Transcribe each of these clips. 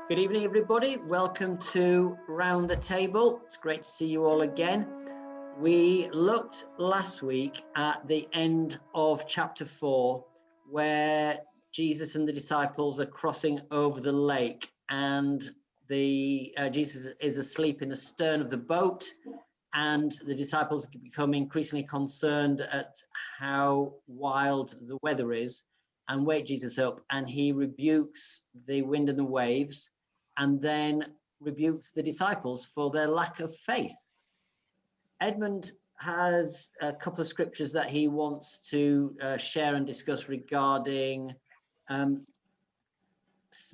Good evening, everybody. Welcome to Round the Table. It's great to see you all again. We looked last week at the end of chapter 4, where Jesus and the disciples are crossing over the lake, and Jesus is asleep in the stern of the boat, and the disciples become increasingly concerned at how wild the weather is and wake Jesus up, and he rebukes the wind and the waves, and then rebukes the disciples for their lack of faith. Edmund has a couple of scriptures that he wants to share and discuss regarding,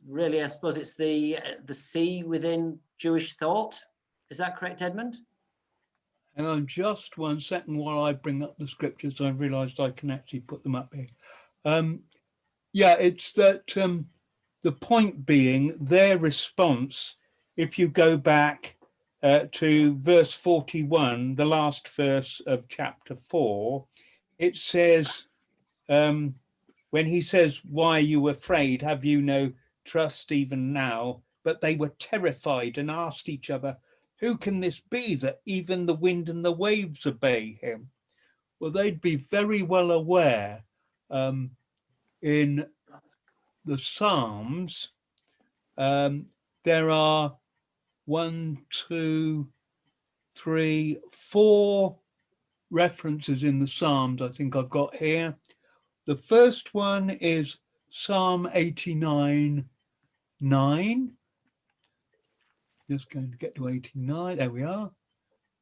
really, I suppose it's the sea within Jewish thought. Is that correct, Edmund? Hang on just 1 second while I bring up the scriptures. I realised I can actually put them up here. Yeah, it's that the point being their response, if you go back to verse 41, the last verse of chapter 4, it says, when he says, "Why are you afraid? Have you no trust even now?" But they were terrified and asked each other, "Who can this be that even the wind and the waves obey him?" Well, they'd be very well aware in the Psalms, there are 1, 2, 3, 4 references in the Psalms I think I've got here. The first one is Psalm 89:9. Just going to get to 89. There we are.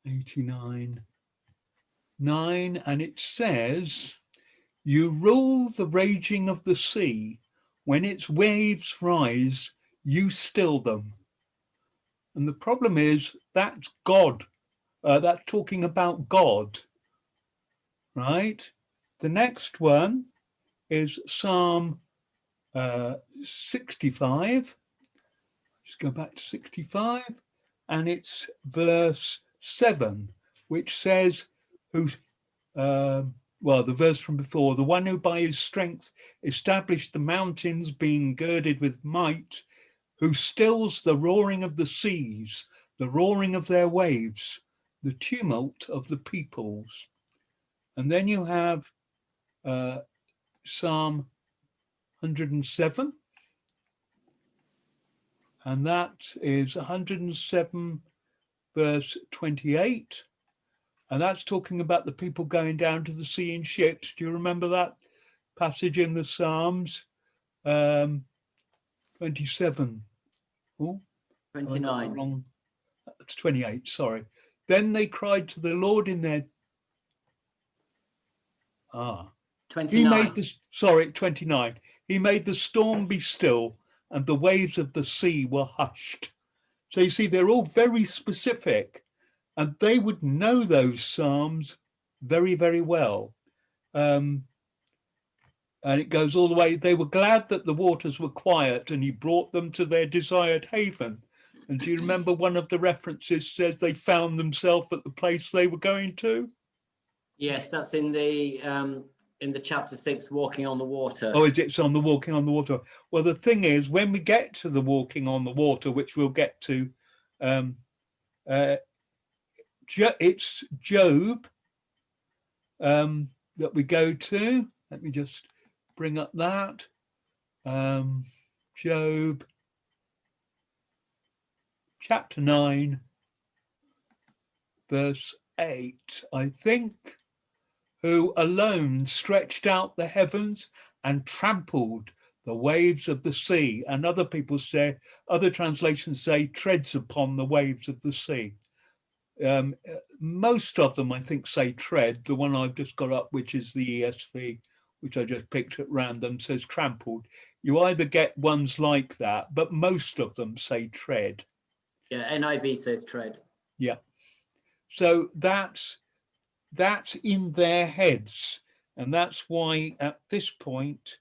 89:9, and it says, "You rule the raging of the sea. When its waves rise, you still them." And the problem is that's God. That's talking about God, right? The next one is Psalm 65. Just go back to 65, and it's verse 7, which says, the verse from before, "The one who by his strength established the mountains, being girded with might, who stills the roaring of the seas, the roaring of their waves, the tumult of the peoples." And then you have Psalm 107, and that is 107 verse 28, and that's talking about the people going down to the sea in ships. Do you remember that passage in the Psalms? 27. Oh, 29. Wrong. It's 28, sorry. "Then they cried to the Lord in their..." 29. He made the, sorry, 29. "He made the storm be still, and the waves of the sea were hushed." So you see, they're all very specific, and they would know those Psalms very, very well. And it goes all the way, "They were glad that the waters were quiet, and he brought them to their desired haven." And do you remember one of the references says they found themselves at the place they were going to? Yes, that's in the chapter 6, walking on the water. Oh, it's on the walking on the water. Well, the thing is, when we get to the walking on the water, which we'll get to, it's Job that we go to. Let me just bring up that. Job chapter 9, verse 8, I think. "Who alone stretched out the heavens and trampled the waves of the sea." And other people say, other translations say, "treads upon the waves of the sea." Most of them, I think, say "tread." The one I've just got up, which is the ESV, which I just picked at random, says "trampled." You either get ones like that, but most of them say "tread." Yeah, NIV says "tread." Yeah. So that's in their heads, and that's why at this point,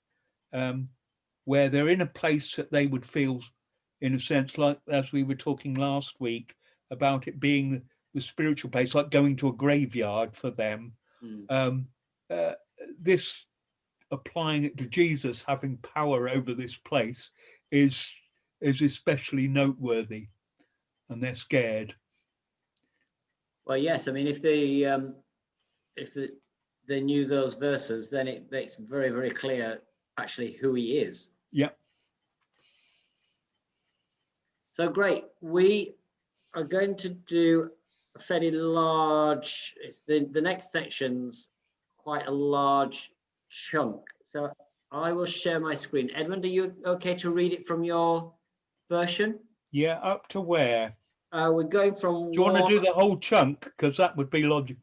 where they're in a place that they would feel, in a sense, like as we were talking last week about it being the spiritual place, like going to a graveyard for them. This, applying it to Jesus having power over this place, is is especially noteworthy, and they're scared. Well, yes. I mean, if they knew those verses, then it makes very, very clear actually who he is. Yep. So great. We are going to do a fairly large, the next section's quite a large chunk. So I will share my screen. Edmund, are you okay to read it from your version? Yeah, up to where? We're going from Do you want to do the whole chunk? Because that would be logical.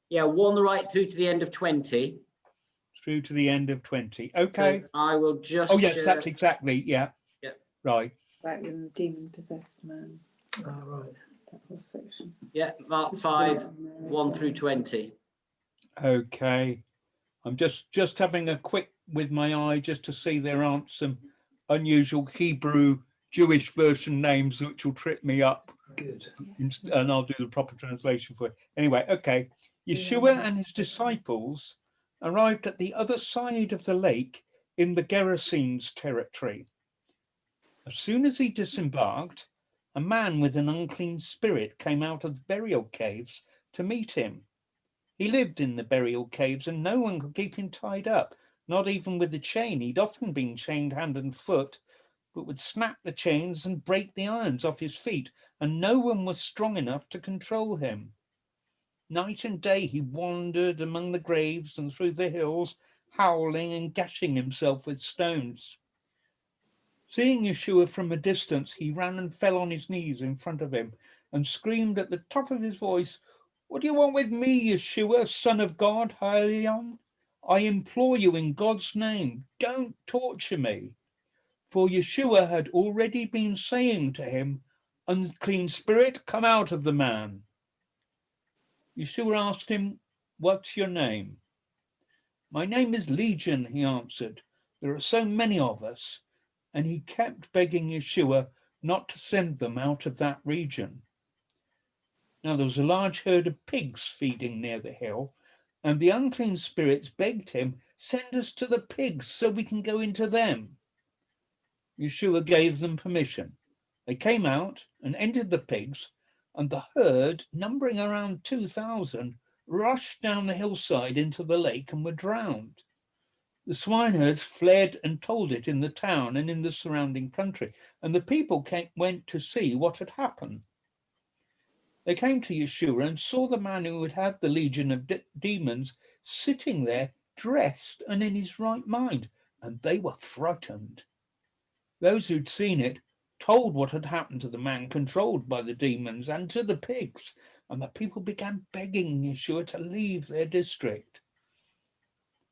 Yeah, 1 right through to the end of 20. Through to the end of 20. Okay. So I will just. Oh, yes, that's exactly. Yeah. Yeah. Right. About the demon-possessed man. Oh, right. That whole section. Yeah, Mark 5, 1 through 20. Okay. I'm just having a quick with my eye just to see there aren't some unusual Hebrew Jewish version names which will trip me up. Good. And I'll do the proper translation for it. Anyway, okay. Yeshua and his disciples arrived at the other side of the lake in the Gerasenes territory. As soon as he disembarked, a man with an unclean spirit came out of the burial caves to meet him. He lived in the burial caves and no one could keep him tied up, not even with the chain. He'd often been chained hand and foot, but would snap the chains and break the irons off his feet, and no one was strong enough to control him. Night and day he wandered among the graves and through the hills, howling and gashing himself with stones. Seeing Yeshua from a distance, he ran and fell on his knees in front of him and screamed at the top of his voice, "What do you want with me, Yeshua, Son of God, Halion? I implore you in God's name, don't torture me." For Yeshua had already been saying to him, "Unclean spirit, come out of the man." Yeshua asked him, "What's your name?" "My name is Legion," he answered. "There are so many of us." And he kept begging Yeshua not to send them out of that region. Now there was a large herd of pigs feeding near the hill, and the unclean spirits begged him, "Send us to the pigs so we can go into them." Yeshua gave them permission. They came out and entered the pigs, and the herd, numbering around 2,000, rushed down the hillside into the lake and were drowned. The swineherds fled and told it in the town and in the surrounding country, and the people went to see what had happened. They came to Yeshua and saw the man who had had the legion of demons sitting there, dressed and in his right mind, and they were frightened. Those who'd seen it told what had happened to the man controlled by the demons and to the pigs, and the people began begging Yeshua to leave their district.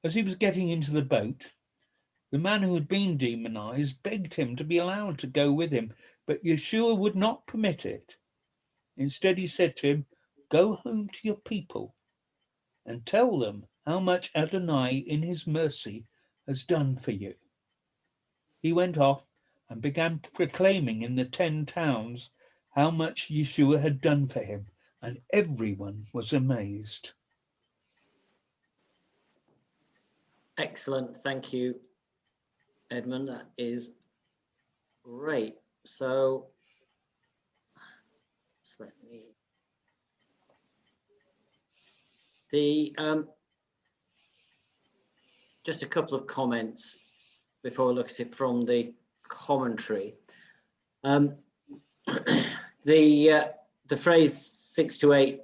As he was getting into the boat, the man who had been demonized begged him to be allowed to go with him, but Yeshua would not permit it. Instead, he said to him, "Go home to your people and tell them how much Adonai in his mercy has done for you." He went off and began proclaiming in the 10 towns how much Yeshua had done for him, and everyone was amazed. Excellent. Thank you, Edmund. That is great. So let me just a couple of comments before we look at it from the commentary. The phrase 6 to 8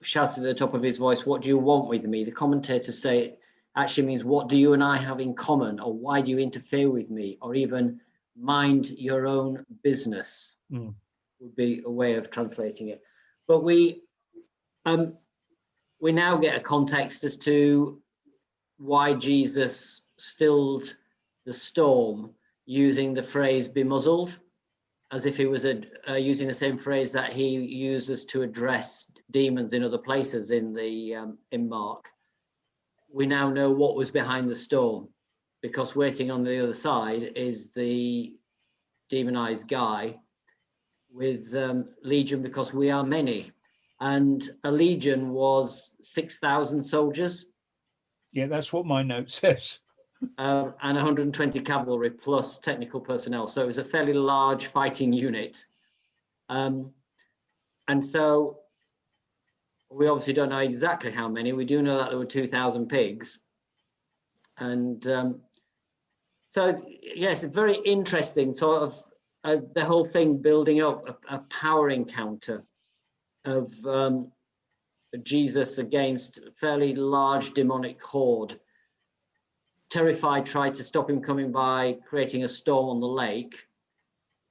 shouted at the top of his voice, "What do you want with me?" The commentators say it actually means, "What do you and I have in common?" or "Why do you interfere with me?" or even "Mind your own business." Would be a way of translating it. But we now get a context as to why Jesus stilled the storm using the phrase "be muzzled," as if he was using the same phrase that he uses to address demons in other places in Mark. We now know what was behind the storm, because waiting on the other side is the demonized guy with legion, because we are many, and a legion was 6,000 soldiers. Yeah, that's what my note says. and 120 cavalry plus technical personnel. So it was a fairly large fighting unit. And so we obviously don't know exactly how many. We do know that there were 2,000 pigs. And so, yes, it's very interesting sort of the whole thing building up a power encounter of Jesus against a fairly large demonic horde. Terrified, tried to stop him coming by, creating a storm on the lake,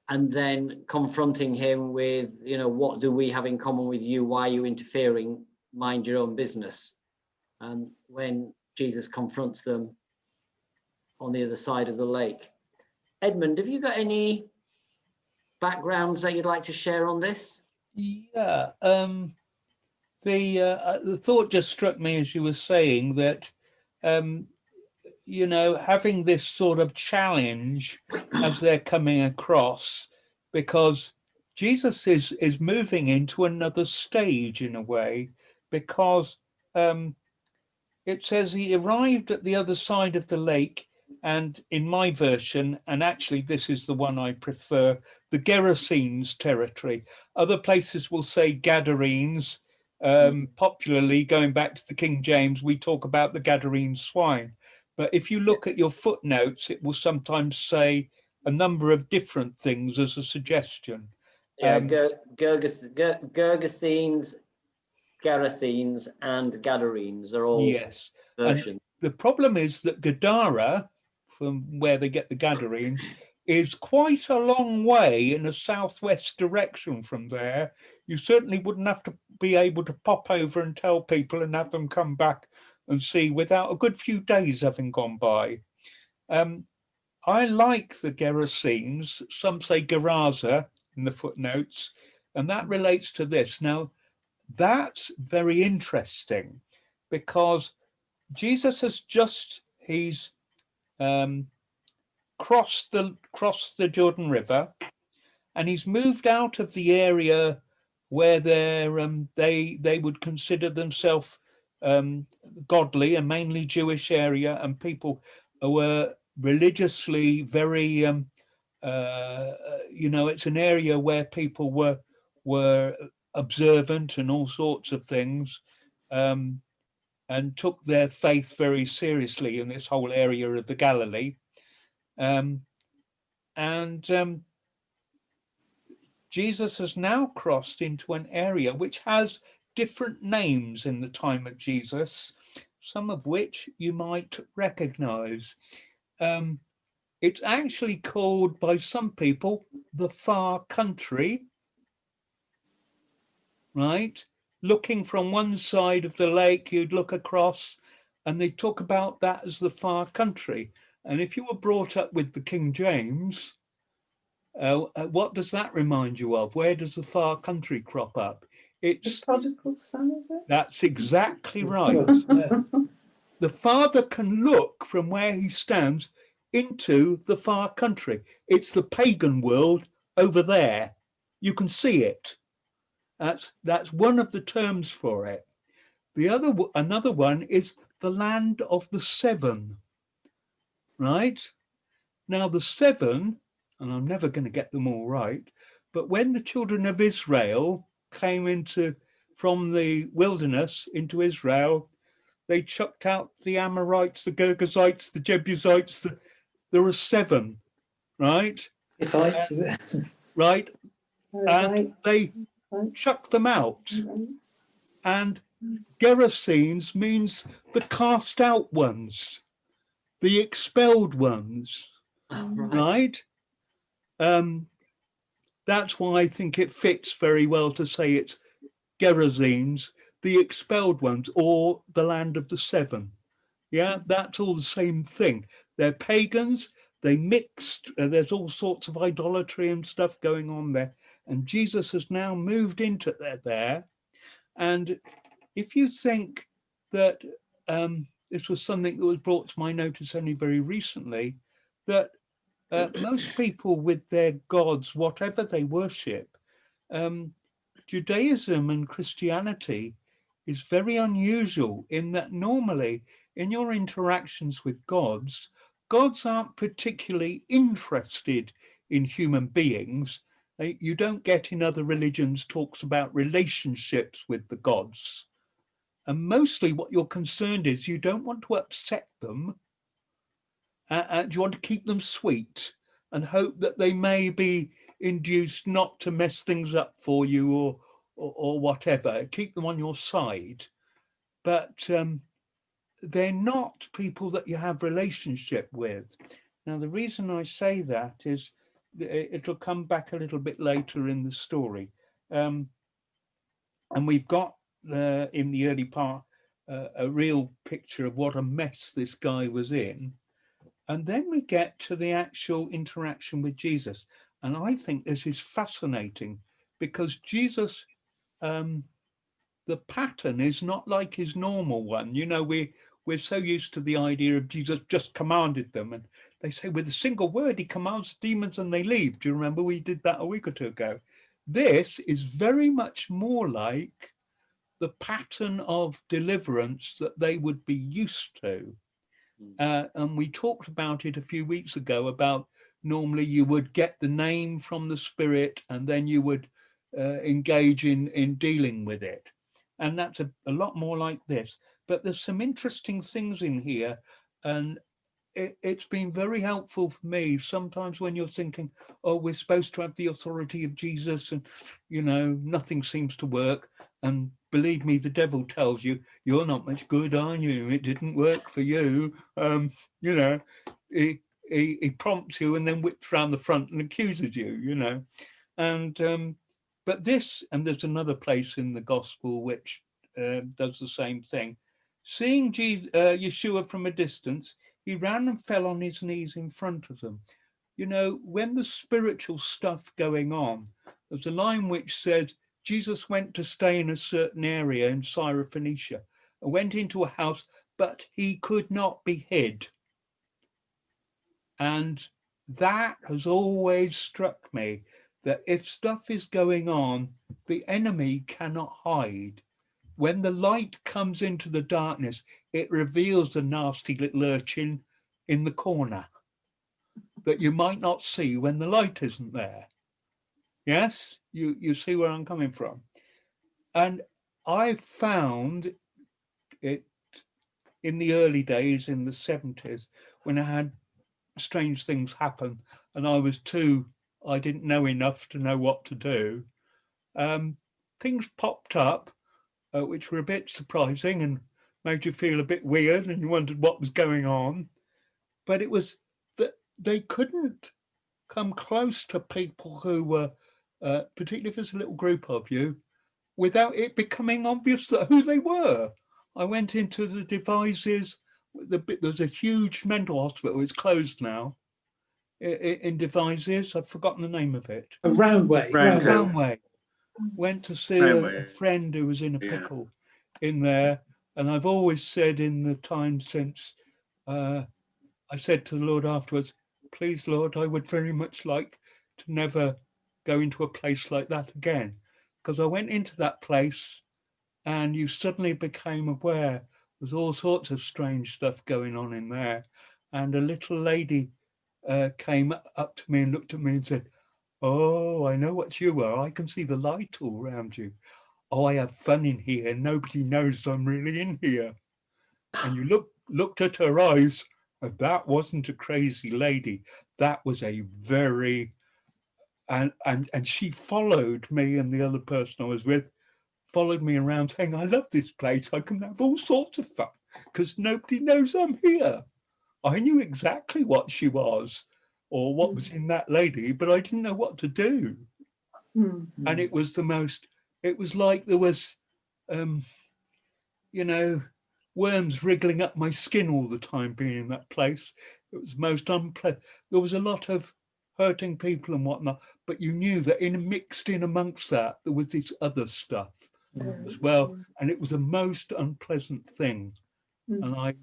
and then confronting him with, you know, what do we have in common with you? Why are you interfering? Mind your own business. When Jesus confronts them on the other side of the lake. Edmund, have you got any backgrounds that you'd like to share on this? Yeah, the thought just struck me as you were saying that, you know, having this sort of challenge as they're coming across, because Jesus is moving into another stage in a way, because it says he arrived at the other side of the lake, and in my version, and actually this is the one I prefer, the Gerasenes territory. Other places will say Gadarenes. Popularly, going back to the King James, we talk about the Gadarene swine. But if you look at your footnotes, it will sometimes say a number of different things as a suggestion. Yeah, Gergesenes, Gerasenes, and Gadarenes are all Yes. versions. And the problem is that Gadara, from where they get the Gadarenes, is quite a long way in a southwest direction from there. You certainly wouldn't have to be able to pop over and tell people and have them come back and see without a good few days having gone by. I like the Gerasenes. Some say Geraza in the footnotes, and that relates to this. Now, that's very interesting because Jesus has just, he's crossed the Jordan River, and he's moved out of the area where they would consider themselves godly, a mainly Jewish area, and people were religiously very you know, it's an area where people were observant and all sorts of things, and took their faith very seriously in this whole area of the Galilee. Jesus has now crossed into an area which has different names in the time of Jesus, some of which you might recognize. It's actually called by some people the far country, right? Looking from one side of the lake, you'd look across, and they talk about that as the far country. And if you were brought up with the King James, what does that remind you of? Where does the far country crop up? It's The prodigal son, is it? That's exactly right. The father can look from where he stands into the far country. It's the pagan world over there. You can see it. That's one of the terms for it. Another one is the land of the seven, right? Now the seven, and I'm never going to get them all right, but when the children of Israel came from the wilderness into Israel, they chucked out the Amorites, the Girgashites, the Jebusites. There were seven, right? Hittites, right? And they Right. chucked them out. And Gerasenes means the cast out ones, the expelled ones, right? That's why I think it fits very well to say it's Gerasenes, the expelled ones, or the land of the seven. Yeah, that's all the same thing. They're pagans, they mixed, there's all sorts of idolatry and stuff going on there. And Jesus has now moved into there. And if you think that this was something that was brought to my notice only very recently, that most people with their gods, whatever they worship, Judaism and Christianity is very unusual in that normally in your interactions with gods, gods aren't particularly interested in human beings. You don't get in other religions talks about relationships with the gods. And mostly what you're concerned is you don't want to upset them. And you want to keep them sweet and hope that they may be induced not to mess things up for you or whatever. Keep them on your side. But they're not people that you have relationship with. Now, the reason I say that is it'll come back a little bit later in the story. And we've got in the early part a real picture of what a mess this guy was in. And then we get to the actual interaction with Jesus. And I think this is fascinating because Jesus, the pattern is not like his normal one. You know, we're so used to the idea of Jesus just commanded them. And they say with a single word, he commands demons and they leave. Do you remember we did that a week or two ago? This is very much more like the pattern of deliverance that they would be used to. And we talked about it a few weeks ago about normally you would get the name from the spirit and then you would engage in dealing with it. And that's a lot more like this. But there's some interesting things in here. And it's been very helpful for me. Sometimes when you're thinking, oh, we're supposed to have the authority of Jesus and, you know, nothing seems to work. And believe me, the devil tells you, you're not much good, are you? It didn't work for you. You know, he prompts you and then whips round the front and accuses you, you know. And but this, and there's another place in the gospel which does the same thing. Seeing Yeshua from a distance, he ran and fell on his knees in front of them. You know, when the spiritual stuff going on, there's a line which said, Jesus went to stay in a certain area in Syrophoenicia, went into a house, but he could not be hid. And that has always struck me, that if stuff is going on, the enemy cannot hide. When the light comes into the darkness, it reveals the nasty little urchin in the corner that you might not see when the light isn't there. Yes, you see where I'm coming from. And I found it in the early days, in the 70s, when I had strange things happen and I didn't know enough to know what to do. Things popped up which were a bit surprising and made you feel a bit weird and you wondered what was going on. But it was that they couldn't come close to people who were, particularly if there's a little group of you, without it becoming obvious that who they were. I went into the Devizes. There's a huge mental hospital. It's closed now. In Devizes, I've forgotten the name of it. Roundway. Went to see a friend who was in a pickle in there. And I've always said in the time since, I said to the Lord afterwards, please, Lord, I would very much like to never go into a place like that again. Because I went into that place and you suddenly became aware there's all sorts of strange stuff going on in there. And a little lady came up to me and looked at me and said, oh, I know what you are. I can see the light all around you. Oh, I have fun in here. Nobody knows I'm really in here. And you looked at her eyes, and that wasn't a crazy lady. That was a very, and she followed me and the other person I was with, followed me around saying, I love this place. I can have all sorts of fun because nobody knows I'm here. I knew exactly what she was or what was in that lady, but I didn't know what to do. And it was it was like there was, you know, worms wriggling up my skin all the time being in that place. It was most unpleasant. There was a lot of hurting people and whatnot, but you knew that mixed in amongst that, there was this other stuff as well. And it was the most unpleasant thing. And I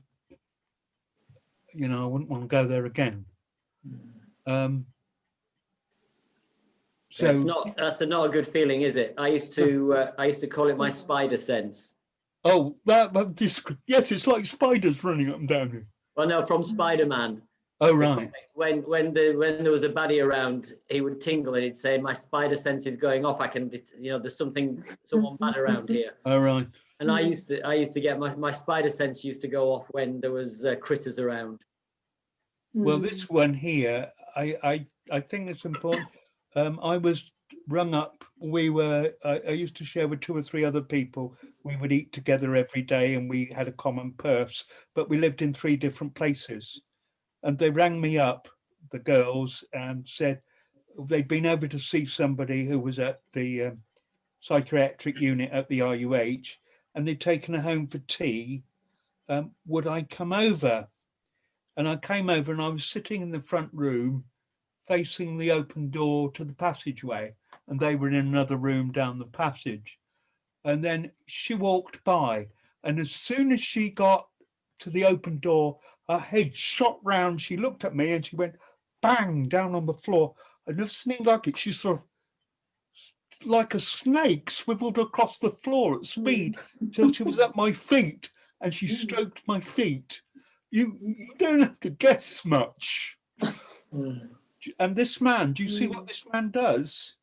wouldn't want to go there again. So that's not a good feeling, is it? I used to call it my spider sense. Oh, yes, it's like spiders running up and down here. Well, no, from Spider-Man. Oh, right. When there was a baddie around, he would tingle and he'd say, "My spider sense is going off. I can, there's someone bad around here." Oh, right. And I used to get my spider sense used to go off when there was critters around. Well, this one here, I think it's important. I was rung up. I used to share with 2 or 3 other people. We would eat together every day and we had a common purse, but we lived in 3 different places. And they rang me up, the girls, and said they'd been over to see somebody who was at the psychiatric unit at the RUH, and they'd taken her home for tea. Would I come over? And I came over and I was sitting in the front room facing the open door to the passageway, and they were in another room down the passage. And then she walked by, and as soon as she got to the open door, her head shot round. She looked at me and she went bang down on the floor. I've never seen anything like it. She sort of, like a snake, swiveled across the floor at speed till she was at my feet, and she stroked my feet. You don't have to guess much. And this man, do you see what this man does?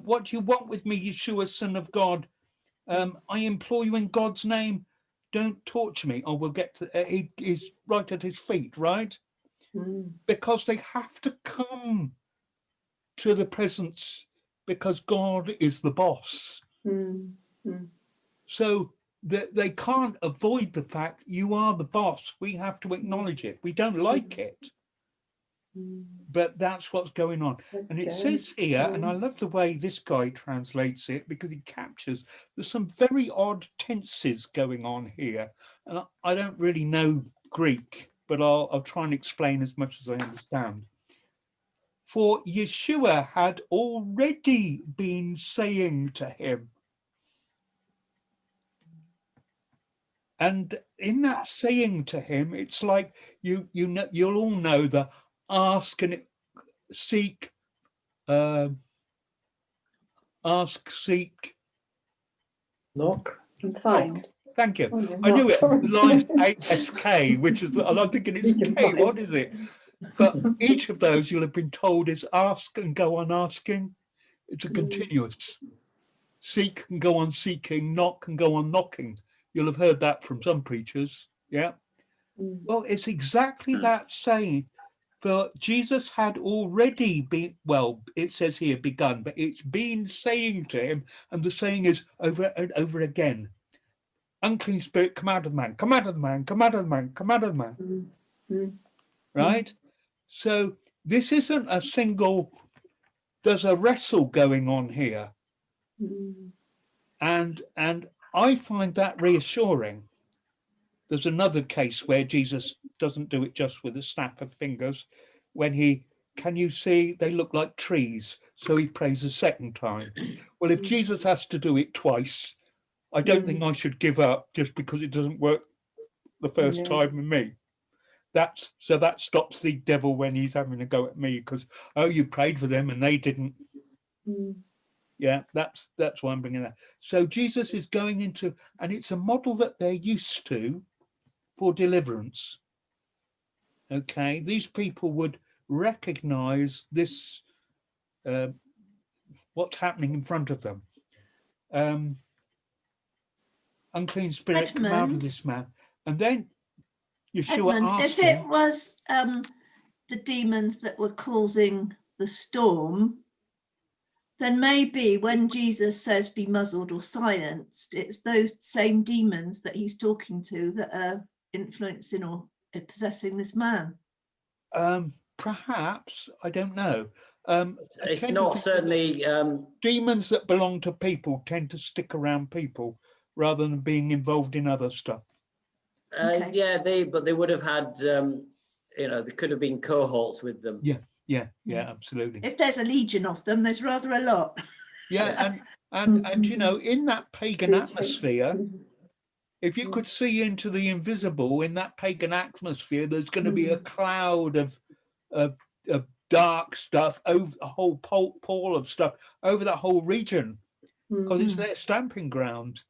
What do you want with me, Yeshua, Son of God? I implore you in God's name, don't torture me. Oh, we'll get to he is right at his feet, right? Because they have to come to the presence, because God is the boss. So they can't avoid the fact you are the boss. We have to acknowledge it. We don't like it, but that's what's going on. And it says here, and I love the way this guy translates it, because he captures, there's some very odd tenses going on here. And I don't really know Greek, but I'll try and explain as much as I understand. For Yeshua had already been saying to him, and in that saying to him, it's like you'll all know the ask and seek, ask, seek, knock and find. Thank you. Oh, I knew it. sorry. Lines ASK, which is, I'm thinking it's K. What is it? But each of those you'll have been told is ask and go on asking. It's a continuous. Seek and go on seeking. Knock and go on knocking. You'll have heard that from some preachers. Yeah. Well, it's exactly that saying. For Jesus had already been, well, it says here begun, but it's been saying to him, and the saying is over and over again. Unclean spirit, come out of the man, come out of the man, come out of the man, come out of the man. Right? So this isn't a single, there's a wrestle going on here. And I find that reassuring. There's another case where Jesus doesn't do it just with a snap of fingers. When can you see, they look like trees, so he prays a second time. Well, if Jesus has to do it twice, I don't think I should give up just because it doesn't work the first time with me. So that stops the devil when he's having a go at me, because, oh, you prayed for them and they didn't. Yeah, that's why I'm bringing that. So Jesus is going into, and it's a model that they're used to for deliverance. Okay, these people would recognize this, what's happening in front of them. Unclean spirit, come out of this man. And then Yeshua asked if it was the demons that were causing the storm, then maybe when Jesus says be muzzled or silenced, it's those same demons that he's talking to that are influencing or possessing this man. Perhaps, I don't know. It's not certainly demons that belong to people tend to stick around people rather than being involved in other stuff. Okay. Yeah, but they would have had there could have been cohorts with them. Yeah, absolutely. If there's a legion of them, there's rather a lot. Yeah, and in that pagan atmosphere, if you could see into the invisible in that pagan atmosphere, there's going to be a cloud of dark stuff over the whole pall of stuff over that whole region, because it's their stamping ground.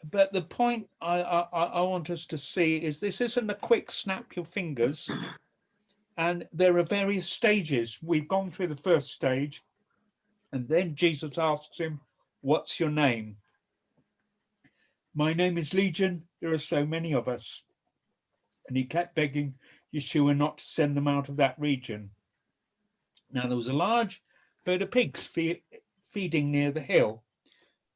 But the point I want us to see is this isn't a quick snap your fingers, and there are various stages. We've gone through the first stage, and then Jesus asks him, "What's your name?" "My name is Legion, there are so many of us." And he kept begging Yeshua not to send them out of that region. Now there was a large herd of pigs feeding near the hill.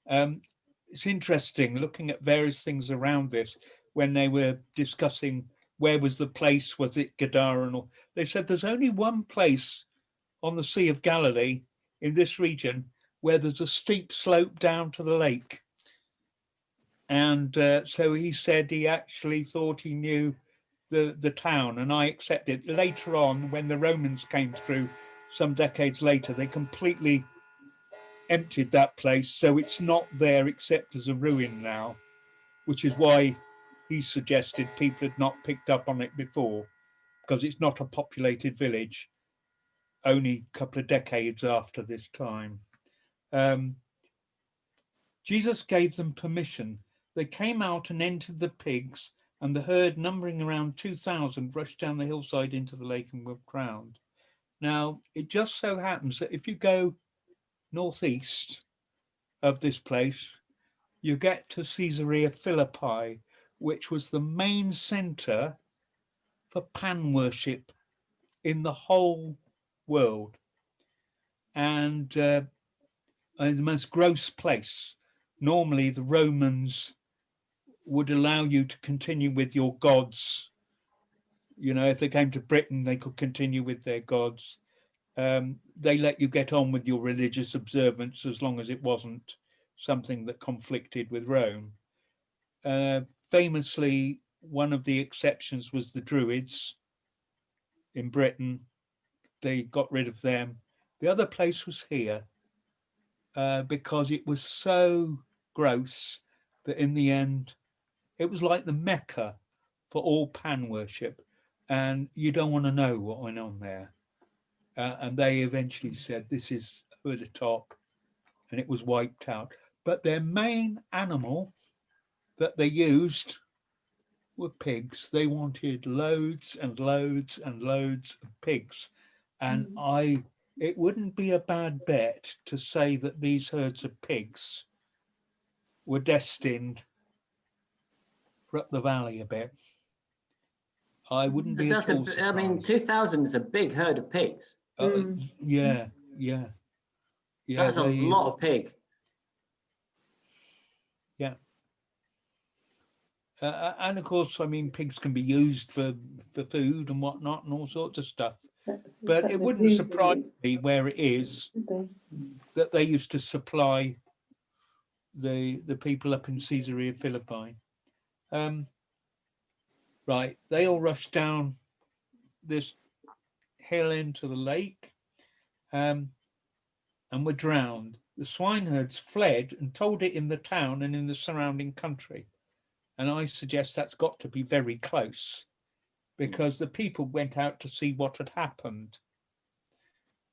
It's interesting looking at various things around this when they were discussing where was the place, was it Gadara and all. They said there's only one place on the Sea of Galilee in this region where there's a steep slope down to the lake. And so he said he actually thought he knew the town, and I accept it. Later on, when the Romans came through some decades later, they completely emptied that place, so it's not there except as a ruin now, which is why he suggested people had not picked up on it before, because it's not a populated village only a couple of decades after this time. Jesus gave them permission. They came out and entered the pigs, and the herd, numbering around 2,000, rushed down the hillside into the lake and were drowned. Now, it just so happens that if you go northeast of this place, you get to Caesarea Philippi, which was the main center for Pan worship in the whole world, and the most gross place. Normally, the Romans would allow you to continue with your gods. You know, if they came to Britain, they could continue with their gods. They let you get on with your religious observance as long as it wasn't something that conflicted with Rome. Famously, one of the exceptions was the Druids in Britain. They got rid of them. The other place was here because it was so gross that in the end, it was like the Mecca for all Pan worship, and you don't want to know what went on there. And they eventually said, this is over the top, and it was wiped out. But their main animal that they used were pigs. They wanted loads and loads and loads of pigs. And it wouldn't be a bad bet to say that these herds of pigs were destined for up the valley a bit. I wouldn't be at all surprised. I mean, 2,000 is a big herd of pigs. Yeah. That's a lot of pig. Yeah. And of course, I mean, pigs can be used for food and whatnot and all sorts of stuff. But it wouldn't surprise me where it is that they used to supply the people up in Caesarea Philippi. Right, they all rushed down this hill into the lake and were drowned. The swineherds fled and told it in the town and in the surrounding country. And I suggest that's got to be very close, because the people went out to see what had happened.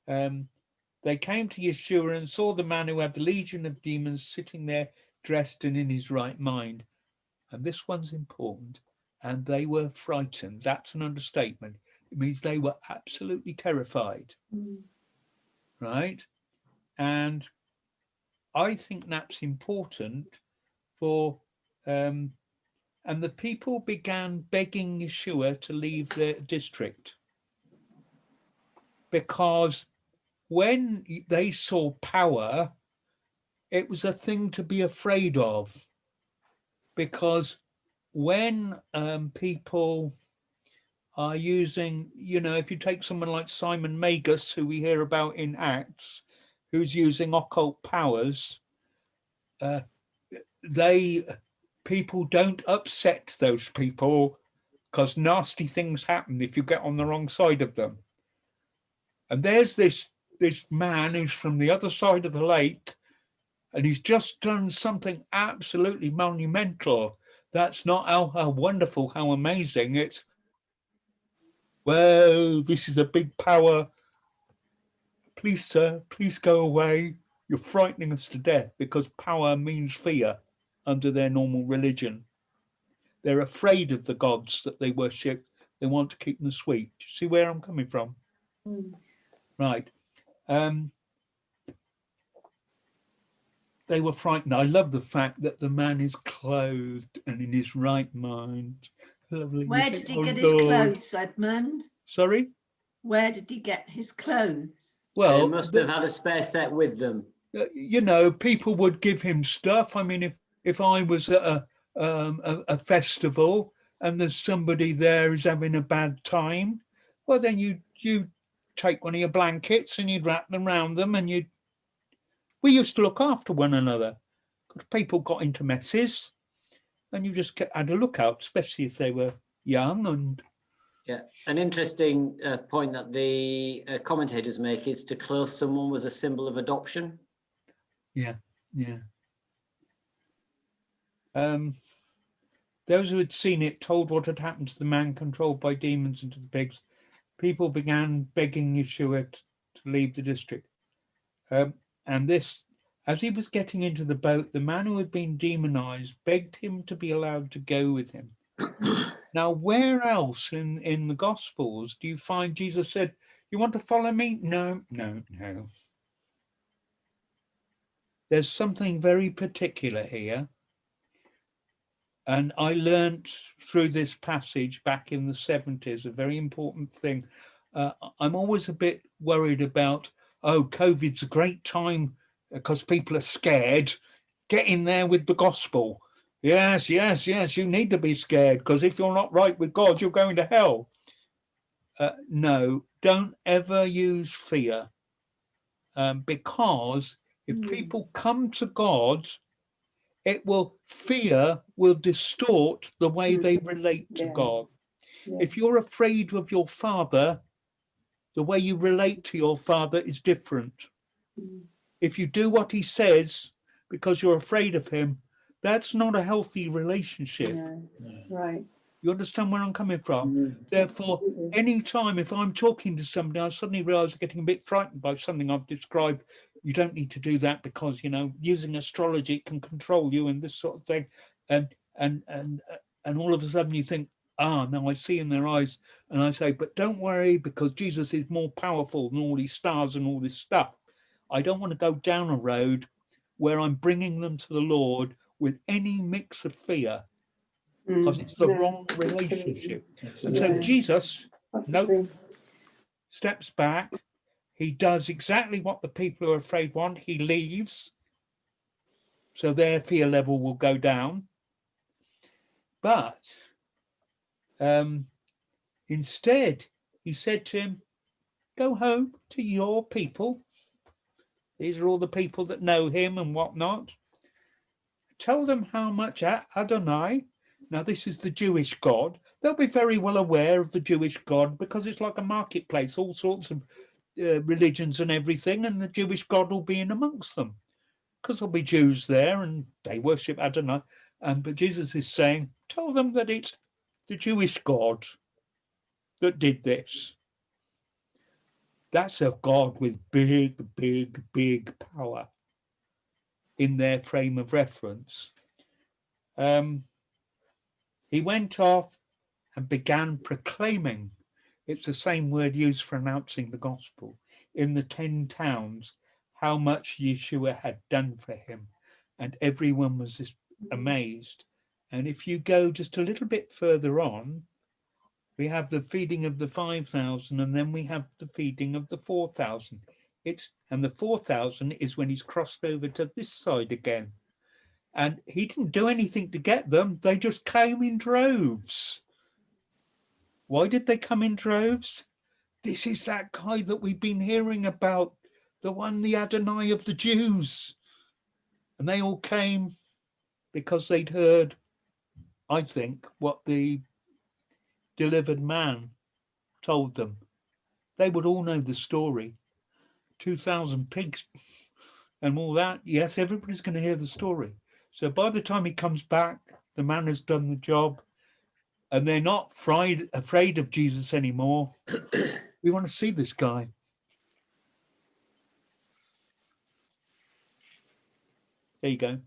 They came to Yeshua and saw the man who had the legion of demons sitting there dressed and in his right mind. And this one's important. And they were frightened. That's an understatement. It means they were absolutely terrified. Right? And I think that's important for, and the people began begging Yeshua to leave their district, because when they saw power, it was a thing to be afraid of. Because when people are using, you know, if you take someone like Simon Magus, who we hear about in Acts, who's using occult powers, people don't upset those people, because nasty things happen if you get on the wrong side of them. And there's this man who's from the other side of the lake, and he's just done something absolutely monumental. That's not how wonderful, how amazing. It's, well, this is a big power. Please, sir, please go away. You're frightening us to death, because power means fear. under their normal religion. They're afraid of the gods that they worship. They want to keep them sweet. Do you see where I'm coming from? Right. They were frightened. I love the fact that the man is clothed and in his right mind. Lovely. Where did he get his clothes, Edmund? Sorry? Where did he get his clothes? They Well, must have had a spare set with them. you know, people would give him stuff. I mean, if I was at a festival and there's somebody there who's having a bad time, well, then you take one of your blankets and you'd wrap them around them, and we used to look after one another because people got into messes, and you just had a lookout, especially if they were young. And yeah, an interesting point that the commentators make is to clothe someone was a symbol of adoption. Yeah. Those who had seen it told what had happened to the man controlled by demons and to the pigs. People began begging Yeshua to leave the district. And this, as he was getting into the boat, the man who had been demonized begged him to be allowed to go with him. Now, where else in the Gospels do you find Jesus said, "You want to follow me?" No. There's something very particular here. And I learned through this passage back in the 70s, a very important thing. I'm always a bit worried about, COVID's a great time because people are scared. Get in there with the gospel. Yes, you need to be scared because if you're not right with God, you're going to hell. No, don't ever use fear, because if people come to God, fear will distort the way they relate to God. If you're afraid of your father, the way you relate to your father is different. If you do what he says because you're afraid of him, that's not a healthy relationship. Right. You understand where I'm coming from? Therefore, anytime if I'm talking to somebody, I suddenly realize I'm getting a bit frightened by something I've described. You don't need to do that because, using astrology can control you and this sort of thing. And all of a sudden you think, now I see in their eyes, and I say, but don't worry, because Jesus is more powerful than all these stars and all this stuff. I don't want to go down a road where I'm bringing them to the Lord with any mix of fear, because it's the wrong relationship. And so Jesus steps back. He does exactly what the people who are afraid want. He leaves, so their fear level will go down. But instead, he said to him, go home to your people. These are all the people that know him and whatnot. Tell them how much Adonai, now this is the Jewish God, they'll be very well aware of the Jewish God because it's like a marketplace, all sorts of religions and everything, and the Jewish God will be in amongst them because there'll be Jews there and they worship Adonai. But Jesus is saying, tell them that it's the Jewish God that did this. That's a God with big power in their frame of reference. He went off and began proclaiming. It's the same word used for announcing the gospel in the 10 towns, how much Yeshua had done for him. And everyone was just amazed. And if you go just a little bit further on, we have the feeding of the 5,000, and then we have the feeding of the 4,000. And the 4,000 is when he's crossed over to this side again. And he didn't do anything to get them. They just came in droves. Why did they come in droves? This is that guy that we've been hearing about, the Adonai of the Jews. And they all came because they'd heard, I think, what the delivered man told them. They would all know the story. 2,000 pigs and all that. Yes, everybody's going to hear the story. So by the time he comes back, the man has done the job and they're not afraid of Jesus anymore. We want to see this guy. There you go.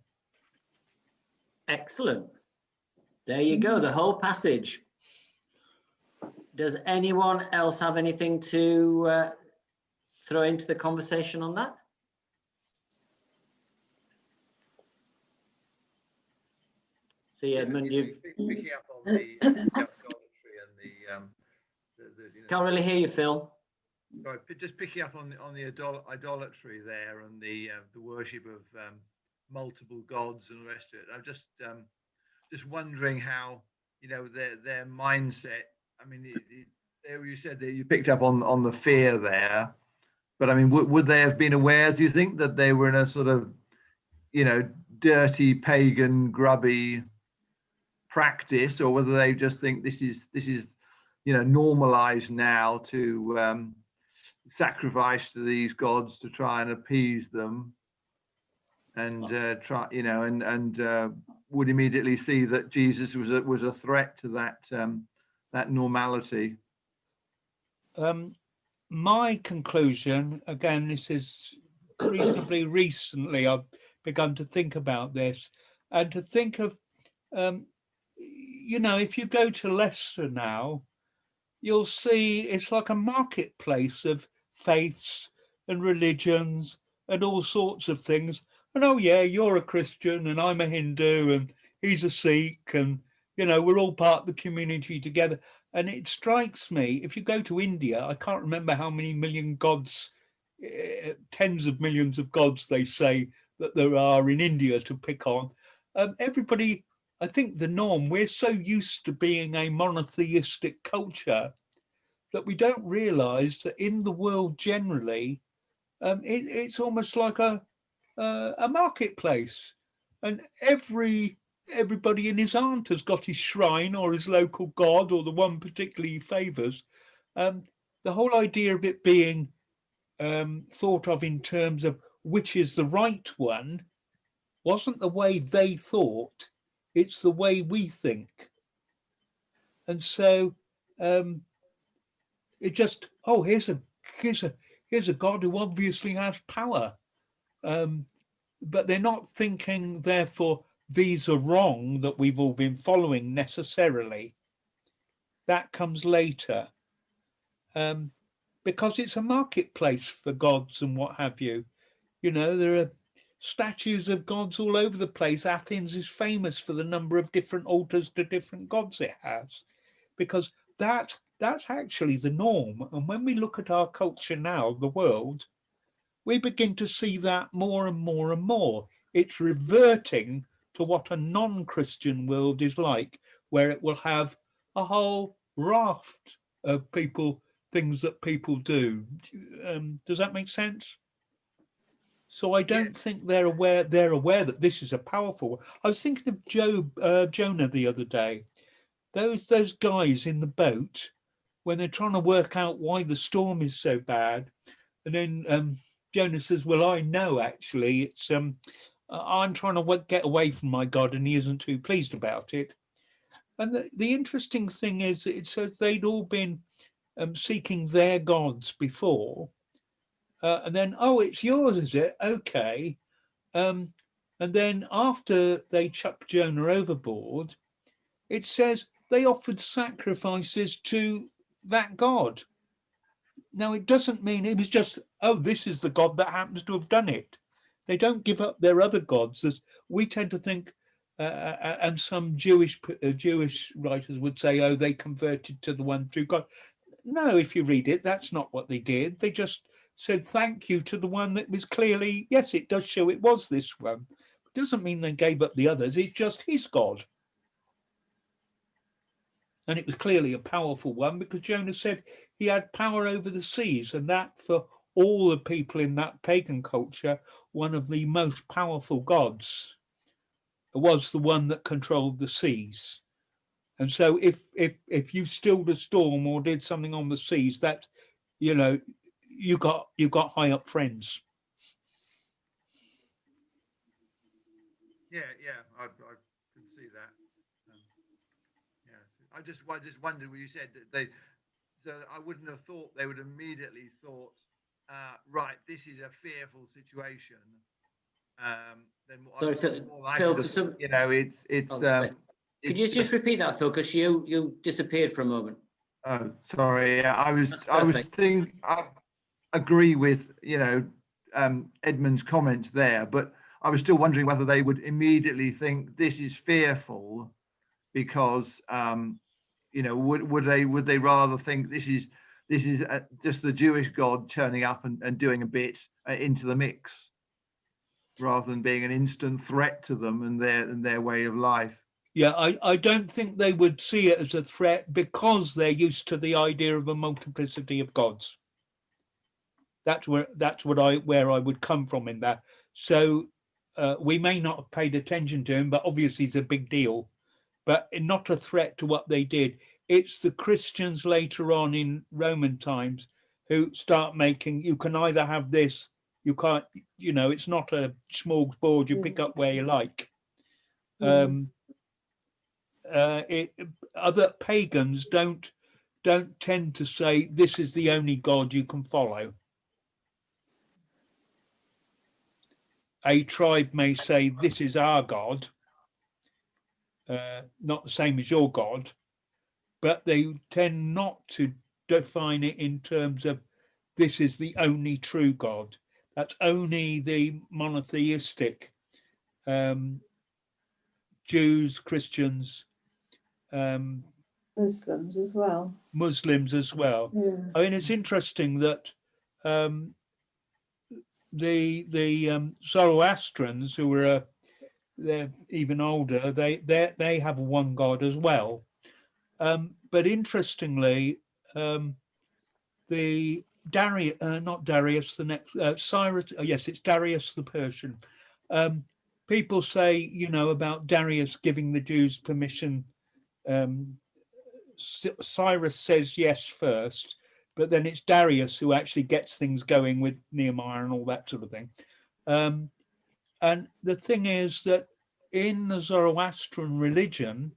Excellent. There you go, the whole passage. Does anyone else have anything to throw into the conversation on that? See, Edmund, you've picking up on the idolatry and can't really hear you, Phil. Sorry, just picking up on the idolatry there and the worship of multiple gods and the rest of it. I'm just wondering how, you know, their mindset. I mean, you said that you picked up on the fear there, but I mean, would they have been aware? Do you think that they were in a sort of, you know, dirty, pagan, grubby practice, or whether they just think this is you know, normalized now to sacrifice to these gods to try and appease them, and try, you know, and would immediately see that Jesus was a threat to that normality. My conclusion, again, this is reasonably recently I've begun to think about this, and to think of, you know, if you go to Leicester now, you'll see it's like a marketplace of faiths and religions and all sorts of things. And oh yeah, you're a Christian and I'm a Hindu and he's a Sikh, and you know, we're all part of the community together. And it strikes me, if you go to India, I can't remember how many million gods, tens of millions of gods they say that there are in India to pick on. Everybody, I think the norm, we're so used to being a monotheistic culture that we don't realize that in the world generally, it's almost like a marketplace, and everybody and his aunt has got his shrine or his local god or the one particularly he favors. The whole idea of it being thought of in terms of which is the right one wasn't the way they thought, it's the way we think. And so it just, oh, here's a God who obviously has power. But they're not thinking, therefore, these are wrong that we've all been following necessarily. That comes later. Because it's a marketplace for gods and what have you. You know, there are statues of gods all over the place. Athens is famous for the number of different altars to different gods it has, because that's actually the norm. And when we look at our culture now, the world, we begin to see that more and more and more. It's reverting to what a non-Christian world is like, where it will have a whole raft of things that people do. Does that make sense? So I don't think they're aware that this is a powerful one. I was thinking of Jonah the other day. Those guys in the boat, when they're trying to work out why the storm is so bad, and then Jonah says, well, I know actually it's I'm trying to get away from my God and he isn't too pleased about it. And the interesting thing is it says they'd all been seeking their gods before, and then, oh, it's yours, is it? Okay. And then after they chucked Jonah overboard, it says they offered sacrifices to that God. Now, it doesn't mean it was just, oh, this is the God that happens to have done it. They don't give up their other gods. As we tend to think, and some Jewish writers would say, oh, they converted to the one true God. No, if you read it, that's not what they did. They just said thank you to the one that was clearly, yes, it does show it was this one. It doesn't mean they gave up the others. It's just his God. And it was clearly a powerful one because Jonah said he had power over the seas, and that for all the people in that pagan culture, one of the most powerful gods was the one that controlled the seas. And so if you stilled a storm or did something on the seas, that, you know, you got high up friends. Yeah, I can see that. I just wondered when you said that so I wouldn't have thought they would immediately thought, right, this is a fearful situation. then Sorry, I'm Phil. more likely Phil, to for some, think, you know, oh, sorry. Could it's you just repeat that, Phil? Because you disappeared for a moment. oh, sorry. Yeah, That's I was perfect. I agree with, you know, Edmund's comments there, but I was still wondering whether they would immediately think this is fearful because, you know, would they rather think this is just the Jewish God turning up and doing a bit into the mix, rather than being an instant threat to them and their way of life. Yeah, I don't think they would see it as a threat because they're used to the idea of a multiplicity of gods. That's where I would come from in that. So we may not have paid attention to him, but obviously it's a big deal. But not a threat to what they did. It's the Christians later on in Roman times who start making, you can either have this, you can't, you know, it's not a smorgasbord you pick up where you like. Other pagans don't tend to say this is the only God you can follow. A tribe may say this is our God, not the same as your God, but they tend not to define it in terms of this is the only true God. That's only the monotheistic Jews, Christians, Muslims as well. Muslims as well. Yeah. I mean, it's interesting that the Zoroastrians, who were they're even older, they have one God as well. But interestingly, the Darius, not Darius, the next Cyrus. Yes, it's Darius the Persian. People say, you know, about Darius giving the Jews permission. Cyrus says yes first, but then it's Darius who actually gets things going with Nehemiah and all that sort of thing. And the thing is that in the Zoroastrian religion,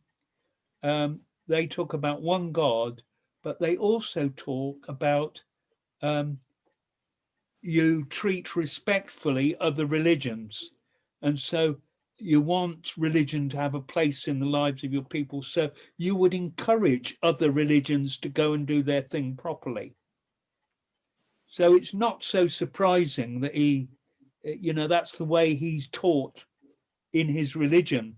they talk about one God, but they also talk about you treat respectfully other religions. And so you want religion to have a place in the lives of your people. So you would encourage other religions to go and do their thing properly. So it's not so surprising that he, you know, that's the way he's taught in his religion.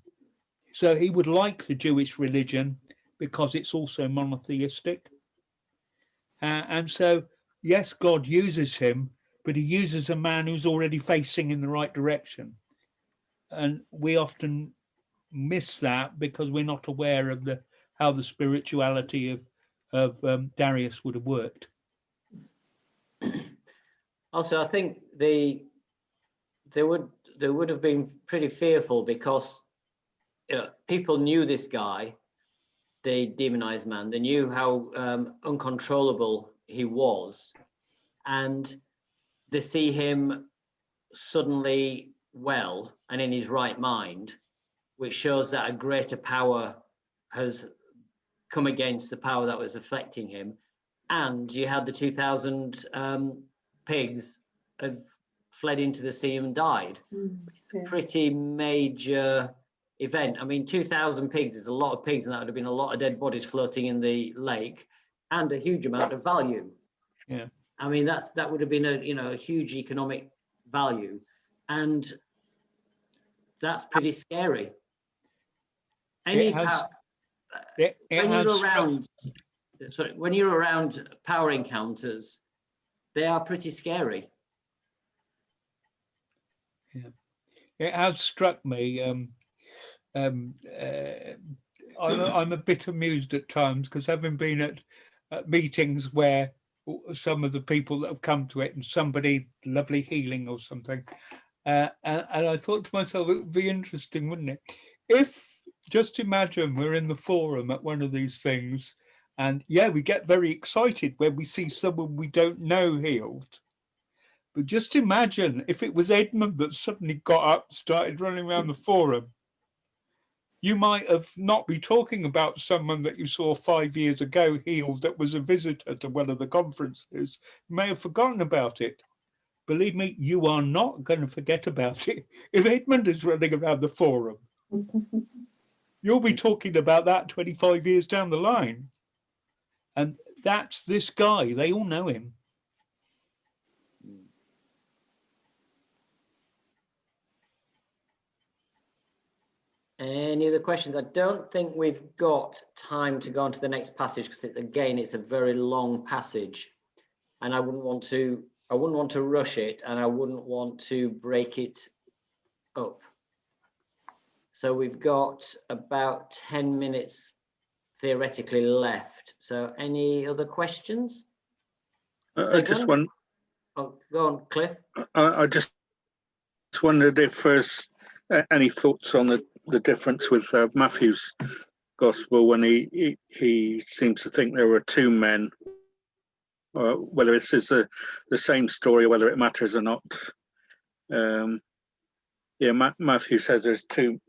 So he would like the Jewish religion because it's also monotheistic. And so, yes, God uses him, but he uses a man who's already facing in the right direction. And we often miss that because we're not aware of how the spirituality of Darius would have worked. Also, I think they would have been pretty fearful because, you know, people knew this guy, the demonized man. They knew how uncontrollable he was, and they see him suddenly well and in his right mind, which shows that a greater power has come against the power that was affecting him. And you had the 2,000 pigs have fled into the sea and died. Yeah. Pretty major event. I mean, 2,000 pigs is a lot of pigs, and that would have been a lot of dead bodies floating in the lake, and a huge amount of value. Yeah, I mean, that would have been a huge economic value, and that's pretty scary. When you're around power encounters, they are pretty scary. Yeah, it has struck me. I'm a bit amused at times because having been at meetings where some of the people that have come to it and somebody lovely healing or something, and I thought to myself, it would be interesting, wouldn't it? If just imagine we're in the forum at one of these things, and yeah, we get very excited when we see someone we don't know healed. But just imagine if it was Edmund that suddenly got up and started running around the forum. You might have not be talking about someone that you saw 5 years ago healed that was a visitor to one of the conferences. You may have forgotten about it. believe me, you are not going to forget about it. If Edmund is running around the forum, you'll be talking about that 25 years down the line. And that's this guy. They all know him. Any other questions? I don't think we've got time to go on to the next passage because again, it's a very long passage, and I wouldn't want to rush it, and I wouldn't want to break it up. So we've got about 10 minutes theoretically left. So any other questions? I just want. Oh, go on, Cliff. I just wondered if there's any thoughts on the difference with Matthew's gospel when he seems to think there were two men, whether this is the same story, whether it matters or not. Yeah, Matthew says there's two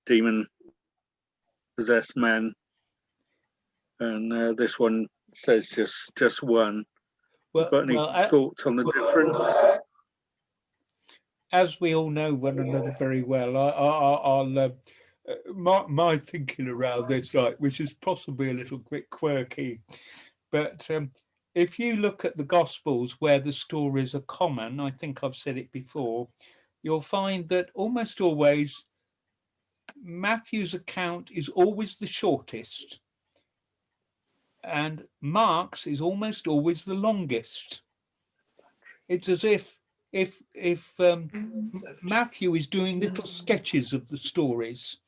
demon possessed men, and this one says just one. Got any thoughts on the difference? As we all know one another very well, my thinking around this, right, which is possibly a little bit quirky, but if you look at the Gospels where the stories are common, I think I've said it before, you'll find that almost always Matthew's account is always the shortest, and Mark's is almost always the longest. It's as if Matthew is doing little sketches of the stories,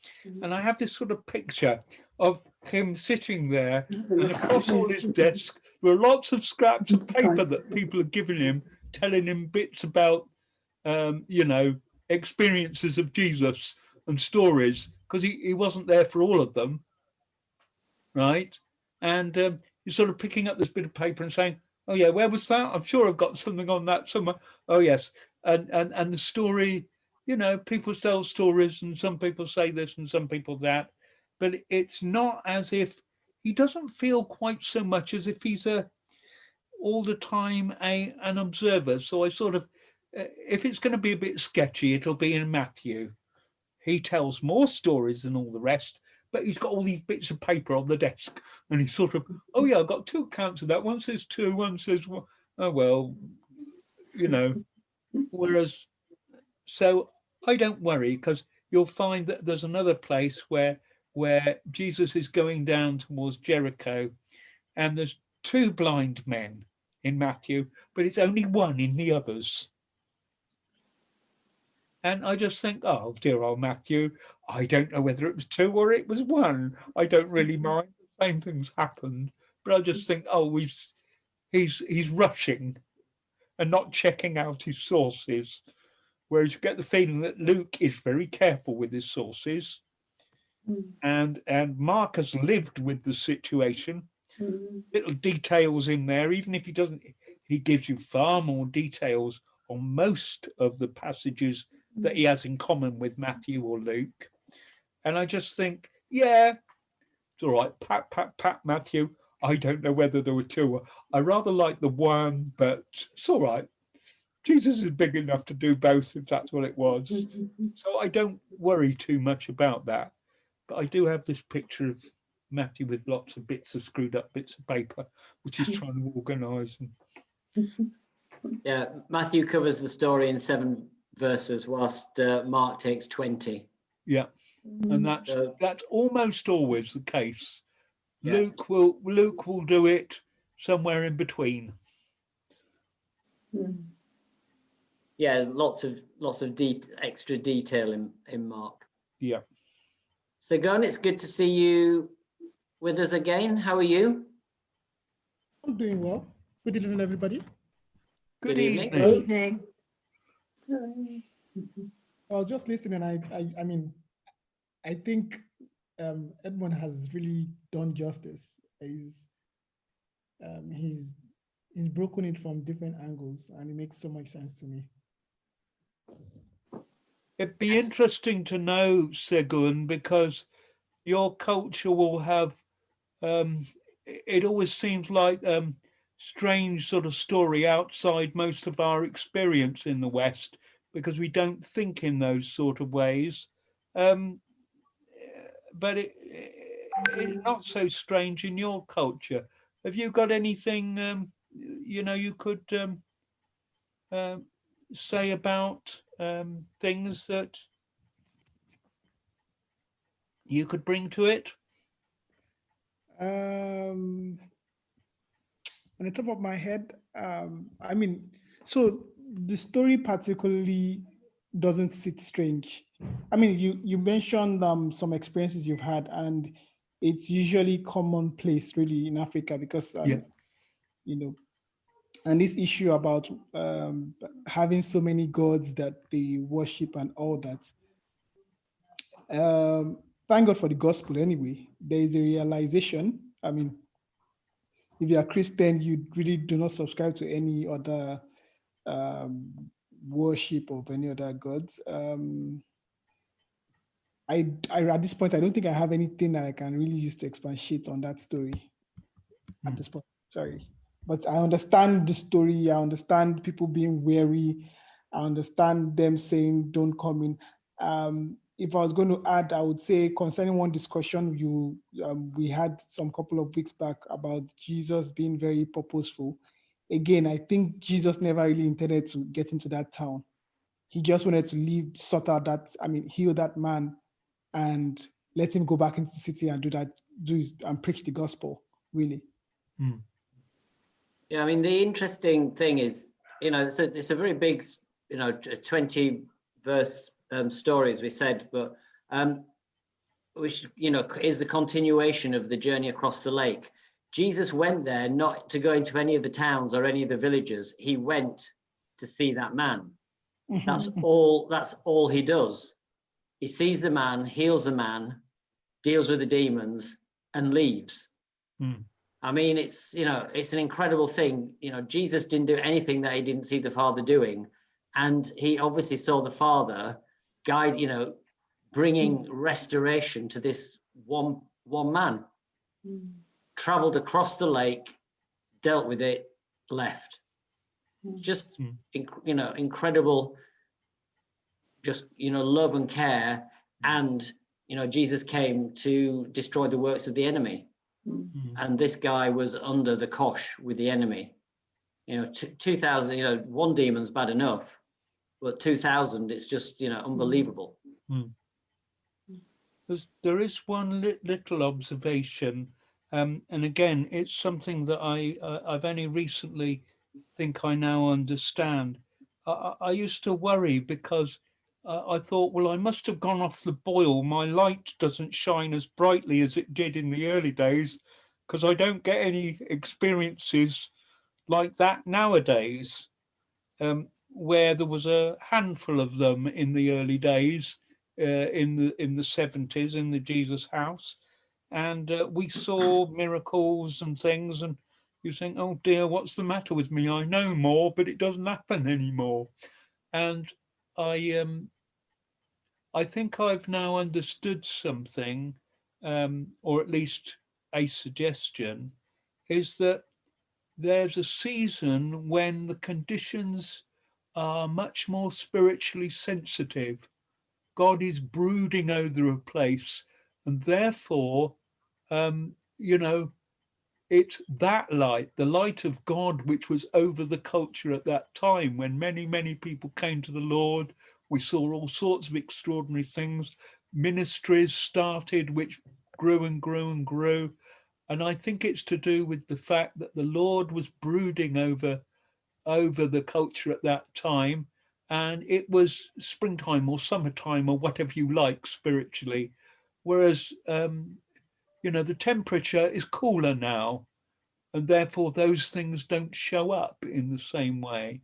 and I have this sort of picture of him sitting there, and across all his desk there are lots of scraps of paper that people are giving him, telling him bits about experiences of Jesus and stories, because he wasn't there for all of them, right? And you're sort of picking up this bit of paper and saying, oh yeah, where was that? I'm sure I've got something on that somewhere. Oh yes. And the story, people tell stories, and some people say this and some people that, but it's not as if he doesn't feel quite so much as if he's all the time an observer. So I sort of, if it's going to be a bit sketchy, it'll be in Matthew. He tells more stories than all the rest, but he's got all these bits of paper on the desk, and he's sort of, oh yeah, I've got two accounts of that. One says two, one says, oh well, whereas, so I don't worry, because you'll find that there's another place where Jesus is going down towards Jericho, and there's two blind men in Matthew, but it's only one in the others. And I just think, oh, dear old Matthew, I don't know whether it was two or it was one. I don't really mind. The same things happened. But I just think, oh, he's rushing and not checking out his sources. Whereas you get the feeling that Luke is very careful with his sources. And Mark has lived with the situation. Little details in there, even if he doesn't, he gives you far more details on most of the passages that he has in common with Matthew or Luke. And I just think, yeah, it's all right, pat, Matthew. I don't know whether there were two. I rather like the one, but it's all right. Jesus is big enough to do both, if that's what it was. So I don't worry too much about that. But I do have this picture of Matthew with lots of bits of screwed up bits of paper, which is trying to organise. Yeah, Matthew covers the story in 7 verses, whilst Mark takes 20. Yeah, and that's almost always the case. Yeah. Luke will do it somewhere in between. Yeah, lots of extra detail in Mark. Yeah. So Gon, it's good to see you with us again. How are you? I'm doing well. Good evening, everybody. Good evening. evening. Good evening. I was just listening. I mean, I think Edmund has really done justice. He's broken it from different angles, and it makes so much sense to me. It'd be interesting to know, Segun, because your culture will have, it always seems like strange sort of story outside most of our experience in the West, because we don't think in those sort of ways. But it's not so strange in your culture. Have you got anything, you could say about things that you could bring to it? On the top of my head, I mean, so the story particularly doesn't sit strange. I mean, you mentioned some experiences you've had, and it's usually commonplace really in Africa because and this issue about having so many gods that they worship and all that. Thank God for the gospel anyway. There is a realization. I mean, if you are Christian, you really do not subscribe to any other worship of any other gods. I at this point, I don't think I have anything that I can really use to expatiate on that story at this point. Sorry. But I understand the story. I understand people being wary. I understand them saying, don't come in. If I was going to add, I would say concerning one discussion we had some couple of weeks back about Jesus being very purposeful. Again, I think Jesus never really intended to get into that town. He just wanted to heal that man and let him go back into the city and and preach the gospel, really. Yeah, I mean, the interesting thing is, it's a very big, 20 verse story, as we said, but which, is the continuation of the journey across the lake. Jesus went there not to go into any of the towns or any of the villages. He went to see that man. That's all he does. He sees the man, heals the man, deals with the demons, and leaves. I mean, it's an incredible thing. Jesus didn't do anything that he didn't see the Father doing. And he obviously saw the Father guide, bringing restoration to this one man. Traveled across the lake, dealt with it, left. Just, incredible, just, love and care. And, Jesus came to destroy the works of the enemy. And this guy was under the cosh with the enemy. 2,000, one demon's bad enough, but 2,000, it's just, unbelievable. There is one little observation, and again, it's something that I've only recently think I now understand. I used to worry because I thought, well, I must have gone off the boil. My light doesn't shine as brightly as it did in the early days, because I don't get any experiences like that nowadays, where there was a handful of them in the early days, in the 70s, in the Jesus house, and we saw miracles and things, and you think, oh dear, what's the matter with me? I know more, but it doesn't happen anymore. And I think I've now understood something, or at least a suggestion, is that there's a season when the conditions are much more spiritually sensitive. God is brooding over a place, and therefore, it's that light, the light of God, which was over the culture at that time when many, many people came to the Lord. We saw all sorts of extraordinary things. Ministries started, which grew and grew and grew. And I think it's to do with the fact that the Lord was brooding over the culture at that time. And it was springtime or summertime or whatever you like spiritually. Whereas, the temperature is cooler now. And therefore those things don't show up in the same way.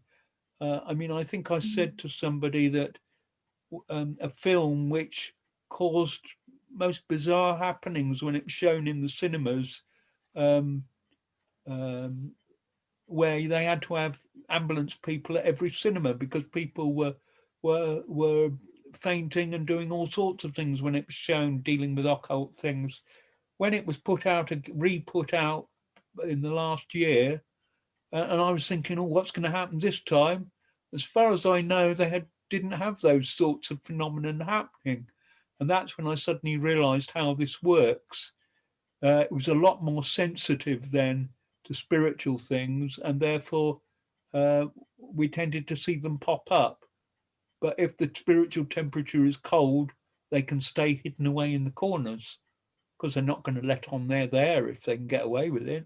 I think I said to somebody that a film which caused most bizarre happenings when it was shown in the cinemas, where they had to have ambulance people at every cinema because people were fainting and doing all sorts of things when it was shown, dealing with occult things. When it was re-put out in the last year, And I was thinking, oh, what's going to happen this time? As far as I know, they didn't have those sorts of phenomena happening. And that's when I suddenly realized how this works. It was a lot more sensitive then to spiritual things, and therefore we tended to see them pop up. But if the spiritual temperature is cold, they can stay hidden away in the corners because they're not going to let on they're there if they can get away with it.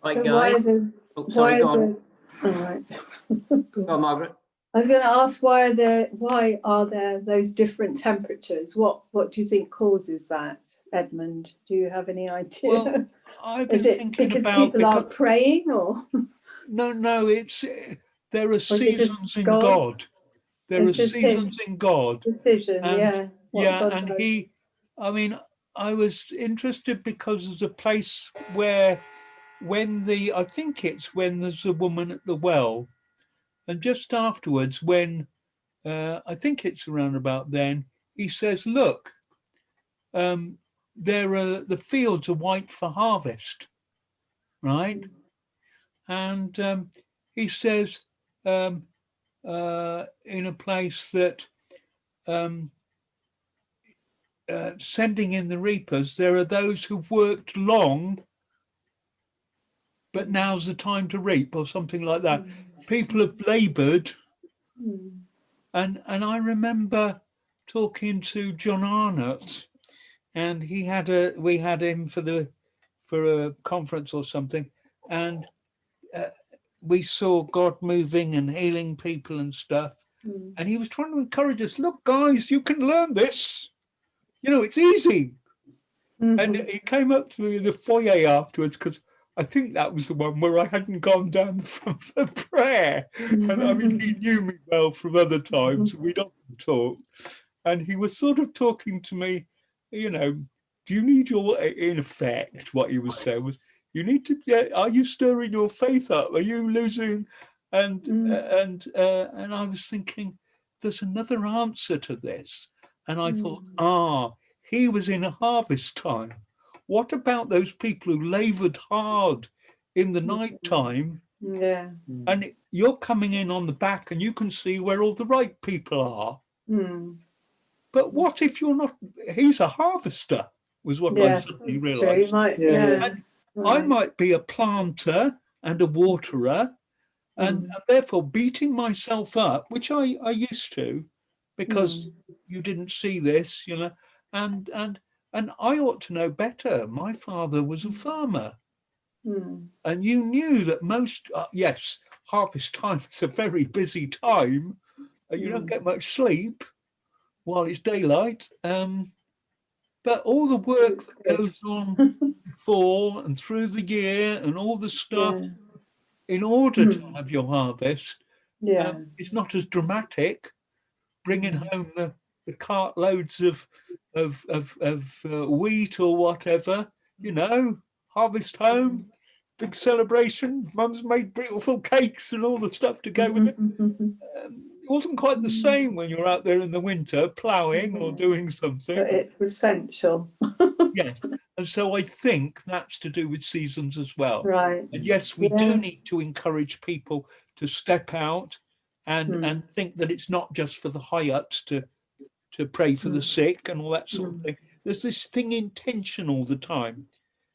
Right, So guys. Oh, sorry, go on. All right. Go on, Margaret. I was going to ask why are there those different temperatures? What do you think causes that, Edmund? Do you have any idea? Well, I've been Is it thinking because about people aren't praying, or no, it's there are is it just seasons in God? God. There It's are just seasons in God. decision, And what God and does. I mean, I was interested because there's a place where I think it's when there's a woman at the well, and just afterwards when I think it's around about then, he says, look, the fields are white for harvest, right? And he says in a place that sending in the reapers, there are those who've worked long, but now's the time to reap, or something like that. People have laboured, and I remember talking to John Arnott, and we had him for a conference or something, and we saw God moving and healing people and stuff, and he was trying to encourage us. Look, guys, you can learn this. You know, it's easy. And he came up to me in the foyer afterwards, because I think that was the one where I hadn't gone down the front for prayer. And I mean, he knew me well from other times. We'd often talk. And he was sort of talking to me, you know, do you need in effect, what he was saying was, you need to, are you stirring your faith up? Are you losing? And I was thinking, there's another answer to this. And I thought, he was in a harvest time. What about those people who laboured hard in the night time? Yeah. And you're coming in on the back and you can see where all the right people are. But what if you're not? He's a harvester, was what I suddenly realised. I might be a planter and a waterer, and therefore beating myself up, which I used to, because you didn't see this, you know, and I ought to know better. My father was a farmer, and you knew that most yes, harvest time is a very busy time. You don't get much sleep while it's daylight, but all the work that goes on before and through the year and all the stuff in order to have your harvest, it's not as dramatic. Bringing home the cart loads of wheat or whatever, you know, harvest home, big celebration. Mum's made beautiful cakes and all the stuff to go with it. It wasn't quite the same when you're out there in the winter ploughing or doing something. But it's essential. Yes, and so I think that's to do with seasons as well. Right. And yes, we do need to encourage people to step out and think that it's not just for the high-ups to pray for the sick and all that sort of thing. There's this thing intention all the time.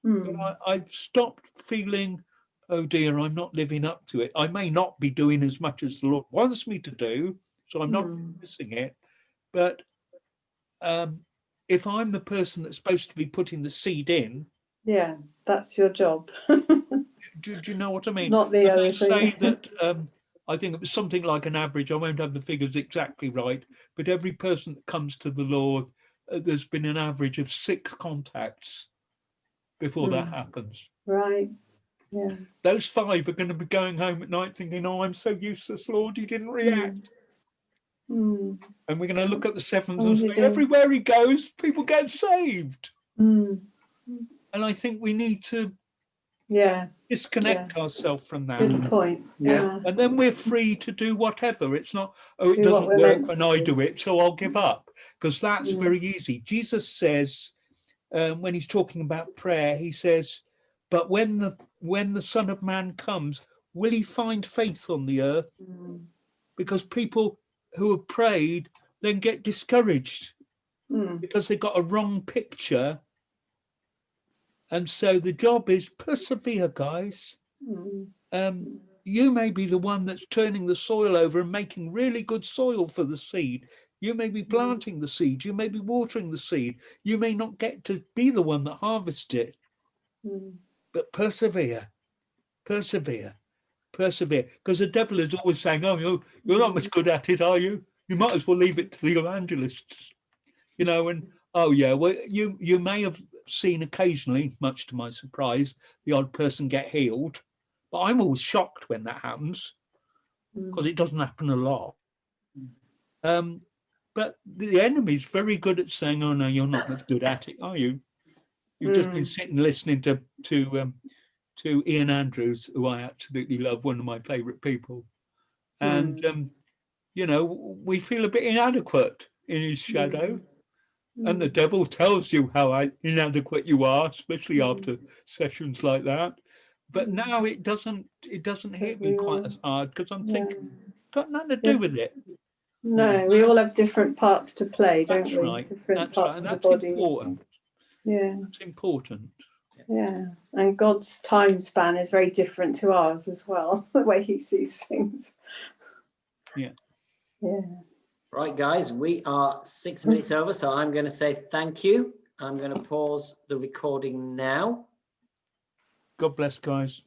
But I've stopped feeling, oh dear, I'm not living up to it. I may not be doing as much as the Lord wants me to do, so I'm not missing it. But if I'm the person that's supposed to be putting the seed in, that's your job. do you know what I mean? Not the other they say thing. that I think it was something like an average. I won't have the figures exactly right, but every person that comes to the Lord, there's been an average of 6 contacts before that happens. Right. Yeah. Those 5 are going to be going home at night thinking, "Oh, I'm so useless, Lord. He didn't react." And we're going to look at the 7th and say, everywhere he goes, people get saved. And I think we need to disconnect ourselves from that. Good point. And then we're free to do whatever. It's not, oh, it doesn't work when I do it, so I'll give up. Because that's very easy. Jesus says, when he's talking about prayer, he says, but when the Son of Man comes, will he find faith on the earth? Mm. Because people who have prayed then get discouraged Mm. because they got a wrong picture. And so the job is persevere, guys. Mm. You may be the one that's turning the soil over and making really good soil for the seed. You may be planting the seed. You may be watering the seed. You may not get to be the one that harvests it. Mm. But persevere, persevere, persevere. Because the devil is always saying, oh, you're not much good at it, are you? You might as well leave it to the evangelists. You know, and oh yeah, well, you may have seen occasionally, much to my surprise, the odd person get healed. But I'm always shocked when that happens, because it doesn't happen a lot. But the enemy's very good at saying, oh no, you're not much good at it, are you? You've just been sitting listening to Ian Andrews, who I absolutely love, one of my favourite people. And, you know, we feel a bit inadequate in his shadow. And the devil tells you how inadequate you are, especially after sessions like that. But now it doesn't hit me quite as hard, because I'm thinking, got nothing to do with it. No, we all have different parts to play, don't That's we? right. Different That's parts right. And of the that's body. important. Yeah. It's important. Yeah. And God's time span is very different to ours as well, the way he sees things. Yeah. Yeah. Right, guys, we are 6 minutes over, so I'm going to say thank you. I'm going to pause the recording now. God bless, guys.